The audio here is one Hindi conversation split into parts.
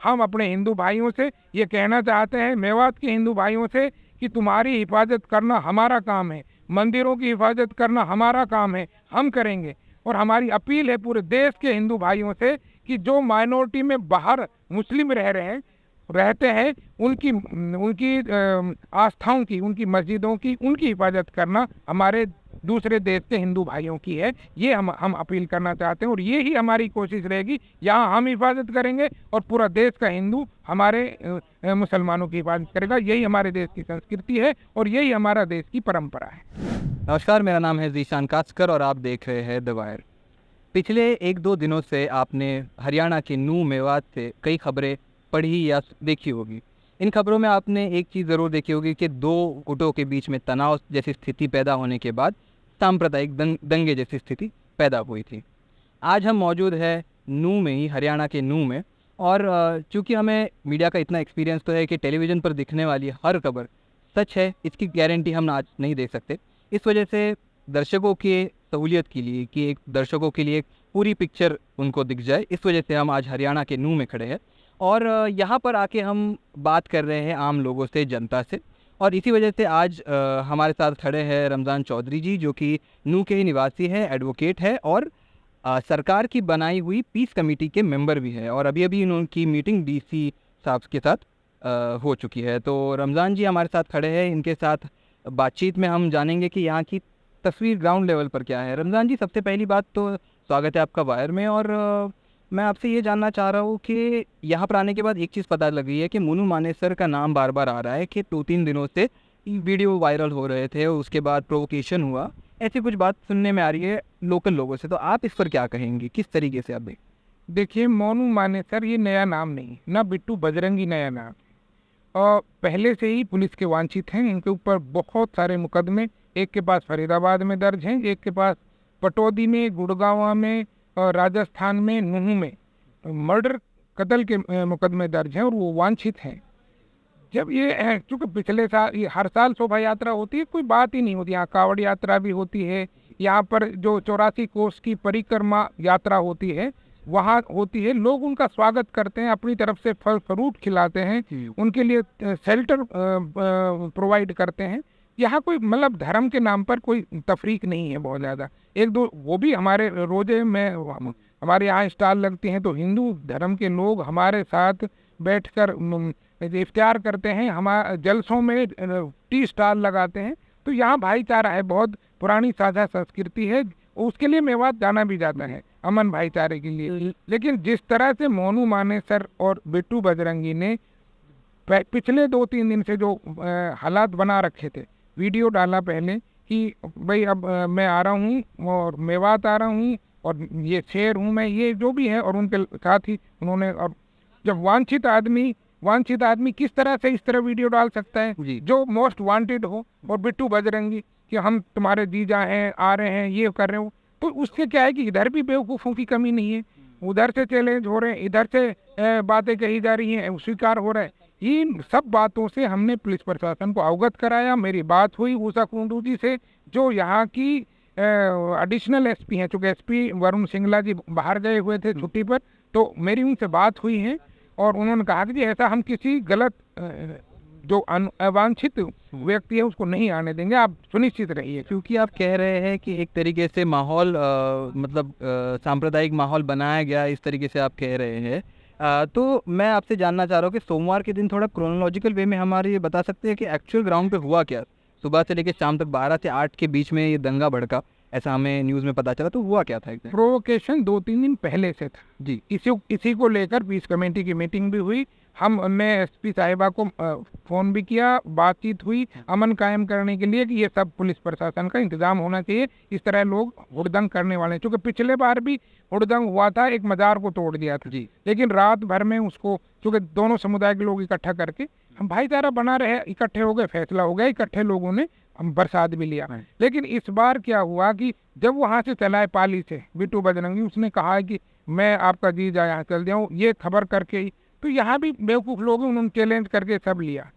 हम अपने हिंदू भाइयों से ये कहना चाहते हैं, मेवात के हिंदू भाइयों से, कि तुम्हारी हिफाजत करना हमारा काम है, मंदिरों की हिफाजत करना हमारा काम है, हम करेंगे। और हमारी अपील है पूरे देश के हिंदू भाइयों से कि जो माइनॉरिटी में बाहर मुस्लिम रहते हैं, उनकी उनकी आस्थाओं की, उनकी मस्जिदों की, उनकी हिफाजत करना हमारे दूसरे देश के हिंदू भाइयों की है। ये हम अपील करना चाहते हैं और ये ही हमारी कोशिश रहेगी। यहाँ हम हिफाजत करेंगे और पूरा देश का हिंदू हमारे मुसलमानों की हिफाजत करेगा। यही हमारे देश की संस्कृति है और यही हमारा देश की परंपरा है। नमस्कार, मेरा नाम है ज़ीशान कास्कर और आप देख रहे हैं द वायर। पिछले 1-2 दिनों से आपने हरियाणा के नूंह मेवात से कई खबरें पढ़ी या देखी होगी। इन खबरों में आपने एक चीज़ ज़रूर देखी होगी कि 2 गुटों के बीच में तनाव जैसी स्थिति पैदा होने के बाद सांप्रदायिक दंगे जैसी स्थिति पैदा हुई थी। आज हम मौजूद है नूंह में ही, हरियाणा के नूंह में, और चूँकि हमें मीडिया का इतना एक्सपीरियंस तो है कि टेलीविज़न पर दिखने वाली हर खबर सच है, इसकी गारंटी हम आज नहीं दे सकते। इस वजह से दर्शकों की सहूलियत के लिए, कि एक दर्शकों के लिए एक पूरी पिक्चर उनको दिख जाए, इस वजह से हम आज हरियाणा के नूंह में खड़े हैं और यहाँ पर आके हम बात कर रहे हैं आम लोगों से, जनता से। और इसी वजह से आज हमारे साथ खड़े हैं रमज़ान चौधरी जी, जो कि नूंह के ही निवासी है, एडवोकेट है और सरकार की बनाई हुई पीस कमेटी के मेंबर भी है। और अभी उनकी मीटिंग डीसी साहब के साथ हो चुकी है। तो रमज़ान जी हमारे साथ खड़े हैं, इनके साथ बातचीत में हम जानेंगे कि यहाँ की तस्वीर ग्राउंड लेवल पर क्या है। रमज़ान जी, सबसे पहली बात तो स्वागत है आपका वायर में, और मैं आपसे ये जानना चाह रहा हूँ कि यहाँ पर आने के बाद एक चीज़ पता लगी है कि मोनू मानेसर का नाम बार बार आ रहा है, कि 2-3 दिनों से वीडियो वायरल हो रहे थे, उसके बाद प्रोवोकेशन हुआ, ऐसी कुछ बात सुनने में आ रही है लोकल लोगों से। तो आप इस पर क्या कहेंगे, किस तरीके से आप देखिए, मोनू मानेसर ये नया नाम नहीं, ना बिट्टू बजरंगी नया नाम, और पहले से ही पुलिस के वांछित हैं। इनके ऊपर बहुत सारे मुकदमे, एक के पास फरीदाबाद में दर्ज हैं, एक के पास पटौदी में, गुड़गांव में, और राजस्थान में, नूंह में मर्डर, कत्ल के मुकदमे दर्ज हैं और वो वांछित हैं। जब ये चूँकि पिछले साल, ये हर साल शोभा यात्रा होती है, कोई बात ही नहीं होती, यहाँ कावड़ यात्रा भी होती है, यहाँ पर जो 84 कोस की परिक्रमा यात्रा होती है वहाँ होती है, लोग उनका स्वागत करते हैं, अपनी तरफ से फल फ्रूट खिलाते हैं, उनके लिए शेल्टर प्रोवाइड करते हैं। यहाँ कोई मतलब धर्म के नाम पर कोई तफरीक नहीं है बहुत ज़्यादा। एक दो वो भी हमारे रोजे में हमारे यहाँ स्टॉल लगती हैं, तो हिंदू धर्म के लोग हमारे साथ बैठकर इफ्तार करते हैं, हमारे जलसों में टी स्टॉल लगाते हैं। तो यहाँ भाईचारा है, बहुत पुरानी साझा संस्कृति है, उसके लिए मेवात जाना भी जाता है, अमन भाईचारे के लिए। लेकिन जिस तरह से मोनू मानेसर और बिट्टू बजरंगी ने पिछले 2-3 दिन से जो हालात बना रखे थे, वीडियो डाला पहले कि भाई अब मैं आ रहा हूँ और मेवात आ रहा हूँ और ये शेर हूँ मैं, ये जो भी है, और उनके साथ ही उन्होंने, और जब वांछित आदमी किस तरह से इस तरह वीडियो डाल सकता है जो मोस्ट वांटेड हो, और बिट्टू बजरंगी कि हम तुम्हारे जीजा हैं, आ रहे हैं, ये कर रहे हो, तो उससे क्या है कि इधर भी बेवकूफ़ों की कमी नहीं है, उधर से चैलेंज हो रहे हैं, इधर से बातें कही जा रही हैं, स्वीकार हो रहा है। इन सब बातों से हमने पुलिस प्रशासन को अवगत कराया। मेरी बात हुई उषा कुंडू जी से, जो यहाँ की एडिशनल एसपी हैं, चूँकि एसपी वरुण सिंगला जी बाहर गए हुए थे छुट्टी पर, तो मेरी उनसे बात हुई है और उन्होंने कहा कि जी ऐसा हम किसी गलत जो अवांछित व्यक्ति है उसको नहीं आने देंगे, आप सुनिश्चित रहिए। क्योंकि आप कह रहे हैं कि एक तरीके से माहौल मतलब सांप्रदायिक माहौल बनाया गया, इस तरीके से आप कह रहे हैं। तो मैं आपसे जानना चाह रहा हूँ कि सोमवार के दिन थोड़ा क्रोनोलॉजिकल वे में हमारे ये बता सकते हैं कि एक्चुअल ग्राउंड पे हुआ क्या? सुबह से लेकर शाम तक 12 से 8 के बीच में ये दंगा भड़का, ऐसा हमें न्यूज़ में पता चला, तो हुआ क्या था? प्रोवोकेशन 2-3 दिन पहले से था जी। इसी को लेकर पीस कमेटी की मीटिंग भी हुई, हमने एसपी साहिबा को फ़ोन भी किया, बातचीत हुई अमन कायम करने के लिए कि ये सब पुलिस प्रशासन का इंतजाम होना चाहिए, इस तरह लोग हुड़दंग करने वाले हैं। चूँकि पिछले बार भी हुड़दंग हुआ था, एक मज़ार को तोड़ दिया था जी, लेकिन रात भर में उसको, चूँकि दोनों समुदाय के लोग इकट्ठा करके हम भाईचारा बना रहे, इकट्ठे हो गए, फैसला हो गया, इकट्ठे लोगों ने हम बरसात भी लिया। लेकिन इस बार क्या हुआ कि जब वहाँ से चलाए पाली से बिट्टू बजरंगी, उसने कहा कि मैं आपका जीजा यहाँ चल जाऊँ, ये खबर करके ही, तो यहाँ भी बेवकूफ़ लोग हैं, उन्होंने चैलेंज करके सब लिया।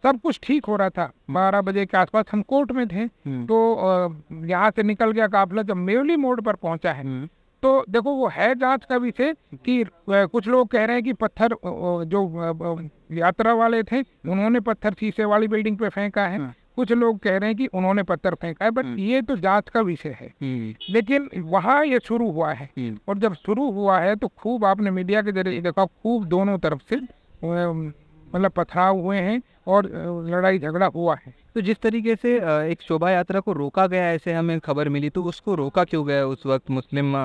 सब कुछ ठीक हो रहा था, 12 बजे के आसपास हम कोर्ट में थे, तो यहाँ से निकल गया काफिला। जब मेवली मोड़ पर पहुँचा है तो देखो वो है जांच का विषय कि कुछ लोग कह रहे हैं कि पत्थर जो यात्रा वाले थे उन्होंने पत्थर शीशे वाली बिल्डिंग पे फेंका है। हाँ। कुछ लोग कह रहे हैं कि उन्होंने पत्थर फेंका है, बट ये तो जांच का विषय है। लेकिन वहाँ ये शुरू हुआ है, और जब शुरू हुआ है तो खूब आपने मीडिया के जरिए देखा, खूब दोनों तरफ से मतलब पथराव हुए हैं और लड़ाई झगड़ा हुआ है। तो जिस तरीके से एक शोभा यात्रा को रोका गया, ऐसे हमें खबर मिली, तो उसको रोका क्यों गया उस वक्त मुस्लिम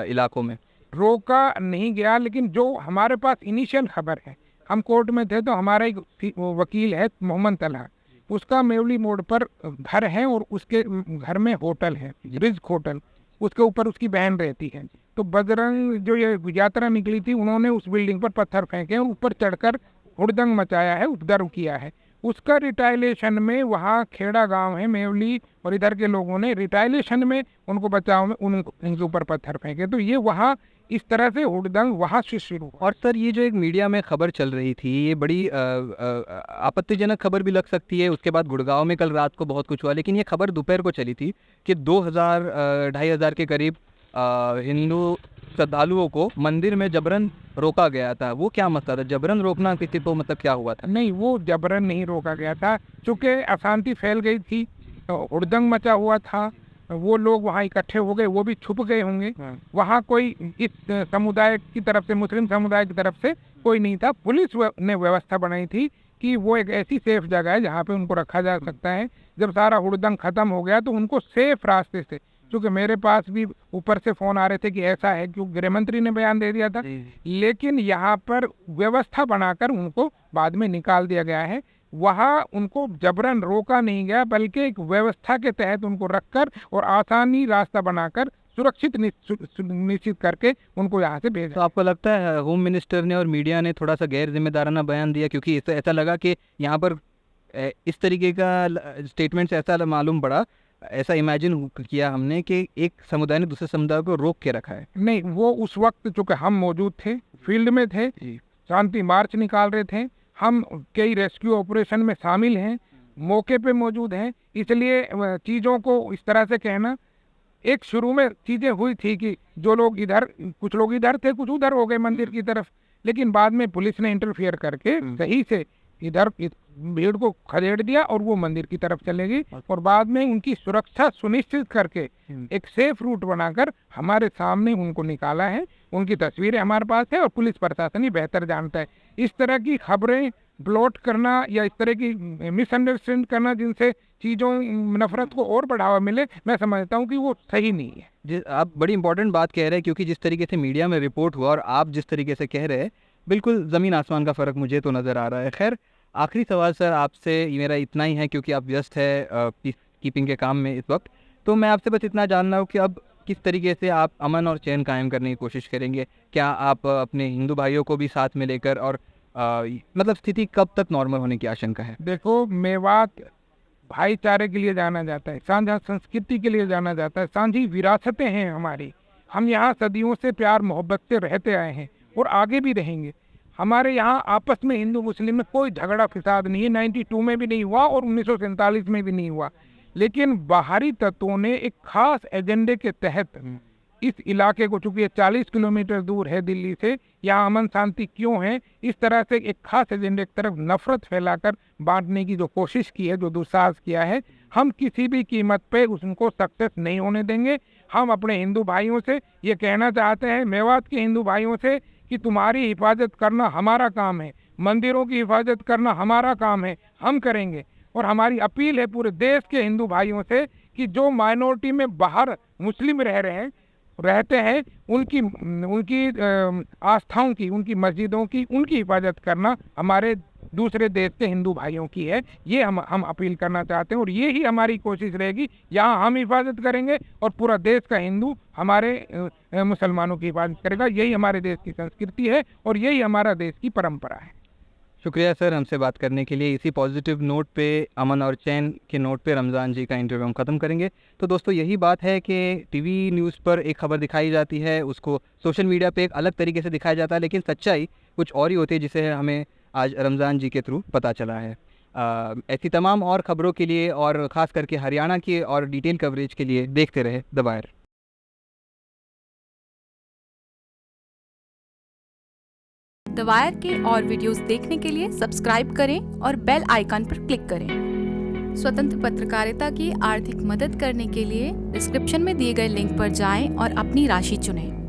इलाकों में? रोका नहीं गया, लेकिन जो हमारे पास इनिशियल खबर है, हम कोर्ट में थे तो हमारा एक वकील है मोहम्मद तलहा, उसका मेवली मोड़ पर घर है और उसके घर में होटल है, रिज्क होटल, उसके ऊपर उसकी बहन रहती है। तो बजरंग जो ये यात्रा निकली थी, उन्होंने उस बिल्डिंग पर पत्थर फेंके और ऊपर चढ़कर हुड़दंग मचाया है, उपद्रव किया है। उसका रिटाइलेशन में वहाँ खेड़ा गांव है मेवली और इधर के लोगों ने रिटाइलेशन में उनको बचाव में उनके ऊपर पत्थर फेंके। तो ये वहाँ इस तरह से हुड़दंग वहाँ से शुरू हुआ। और सर, ये जो एक मीडिया में खबर चल रही थी, ये बड़ी आपत्तिजनक खबर भी लग सकती है। उसके बाद गुड़गांव में कल रात को बहुत कुछ हुआ, लेकिन ये खबर दोपहर को चली थी कि 2000 2,500 के करीब हिंदू श्रद्धालुओं को मंदिर में जबरन रोका गया था। वो क्या मसला था? जबरन रोकना किसी को मतलब क्या हुआ था? नहीं, वो जबरन नहीं रोका गया था, चूँकि अशांति फैल गई थी, हुड़दंग मचा हुआ था, वो लोग वहाँ इकट्ठे हो गए, वो भी छुप गए होंगे। वहाँ कोई इस समुदाय की तरफ से, मुस्लिम समुदाय की तरफ से कोई नहीं था। पुलिस ने व्यवस्था बनाई थी कि वो एक ऐसी सेफ जगह है जहाँ पे उनको रखा जा सकता है। जब सारा हुड़दंग खत्म हो गया तो उनको सेफ रास्ते से, क्योंकि मेरे पास भी ऊपर से फोन आ रहे थे कि ऐसा है, क्योंकि गृह मंत्री ने बयान दे दिया था, लेकिन यहाँ पर व्यवस्था बनाकर उनको बाद में निकाल दिया गया है। वहाँ उनको जबरन रोका नहीं गया, बल्कि एक व्यवस्था के तहत उनको रखकर और आसानी रास्ता बनाकर सुरक्षित निश्चित करके उनको यहाँ से भेजा। तो आपको लगता है होम मिनिस्टर ने और मीडिया ने थोड़ा सा गैर जिम्मेदाराना बयान दिया? क्योंकि ऐसा लगा कि यहाँ पर इस तरीके का स्टेटमेंट से ऐसा मालूम पड़ा, ऐसा इमेजिन किया हमने कि एक समुदाय ने दूसरे समुदाय को रोक के रखा है। नहीं, वो उस वक्त चूँकि हम मौजूद थे, फील्ड में थे, शांति मार्च निकाल रहे थे, हम कई रेस्क्यू ऑपरेशन में शामिल हैं, मौके पे मौजूद हैं, इसलिए चीज़ों को इस तरह से कहना, एक शुरू में चीज़ें हुई थी कि जो लोग इधर, कुछ लोग इधर थे, कुछ उधर हो गए मंदिर की तरफ, लेकिन बाद में पुलिस ने इंटरफियर करके सही से इधर भीड़ को खदेड़ दिया और वो मंदिर की तरफ चले गई, और बाद में उनकी सुरक्षा सुनिश्चित करके एक सेफ रूट बनाकर हमारे सामने उनको निकाला है। उनकी तस्वीरें हमारे पास है और पुलिस प्रशासन ही बेहतर जानता है। इस तरह की खबरें ब्लॉट करना या इस तरह की मिसअंडरस्टैंड करना जिनसे चीज़ों नफरत को और बढ़ावा मिले, मैं समझता हूँ कि वो सही नहीं है। आप बड़ी इंपॉर्टेंट बात कह रहे हैं, क्योंकि जिस तरीके से मीडिया में रिपोर्ट हुआ और आप जिस तरीके से कह रहे हैं, बिल्कुल ज़मीन आसमान का फ़र्क मुझे तो नज़र आ रहा है। खैर, आखिरी सवाल सर आपसे मेरा इतना ही है, क्योंकि आप व्यस्त है पीस कीपिंग के काम में इस वक्त, तो मैं आपसे बस इतना जानना हूँ कि अब किस तरीके से आप अमन और चैन कायम करने की कोशिश करेंगे? क्या आप अपने हिंदू भाइयों को भी साथ में लेकर, और मतलब स्थिति कब तक नॉर्मल होने की आशंका है? देखो, मेवात भाईचारे के लिए जाना जाता है, साझा संस्कृति के लिए जाना जाता है, साझी विरासतें हैं हमारी। हम यहाँ सदियों से प्यार मोहब्बत से रहते आए हैं और आगे भी रहेंगे। हमारे यहाँ आपस में हिंदू मुस्लिम में कोई झगड़ा फिसाद नहीं है, 92 में भी नहीं हुआ और 1947 में भी नहीं हुआ। लेकिन बाहरी तत्वों ने एक खास एजेंडे के तहत इस इलाके को, चूंकि ये 40 किलोमीटर दूर है दिल्ली से, यहाँ अमन शांति क्यों है, इस तरह से एक खास एजेंडे की तरफ नफरत फैलाकर बांटने की जो कोशिश की है, जो दुस्साहस किया है, हम किसी भी कीमत पे उनको सक्सेस नहीं होने देंगे। हम अपने हिंदू भाइयों से ये कहना चाहते हैं, मेवात के हिंदू भाइयों से, कि तुम्हारी हिफाजत करना हमारा काम है, मंदिरों की हिफाजत करना हमारा काम है, हम करेंगे। और हमारी अपील है पूरे देश के हिंदू भाइयों से कि जो माइनॉरिटी में बाहर मुस्लिम रहते हैं, उनकी आस्थाओं की, उनकी मस्जिदों की, उनकी हिफाजत करना हमारे दूसरे देश के हिंदू भाइयों की है। ये हम अपील करना चाहते हैं और ये ही हमारी कोशिश रहेगी। यहाँ हम हिफाजत करेंगे और पूरा देश का हिंदू हमारे मुसलमानों की हिफाजत करेगा। यही हमारे देश की संस्कृति है और यही हमारा देश की परंपरा है। शुक्रिया सर हमसे बात करने के लिए। इसी पॉजिटिव नोट पे, अमन और चैन के नोट पे रमज़ान जी का इंटरव्यू हम ख़त्म करेंगे। तो दोस्तों, यही बात है कि टीवी न्यूज़ पर एक खबर दिखाई जाती है, उसको सोशल मीडिया पे एक अलग तरीके से दिखाया जाता है, लेकिन सच्चाई कुछ और ही होती है, जिसे हमें आज रमज़ान जी के थ्रू पता चला है। ऐसी तमाम और ख़बरों के लिए, और ख़ास करके हरियाणा की और डिटेल कवरेज के लिए देखते रहे द वायर। द वायर के और वीडियोस देखने के लिए सब्सक्राइब करें और बेल आइकन पर क्लिक करें। स्वतंत्र पत्रकारिता की आर्थिक मदद करने के लिए डिस्क्रिप्शन में दिए गए लिंक पर जाएं और अपनी राशि चुनें।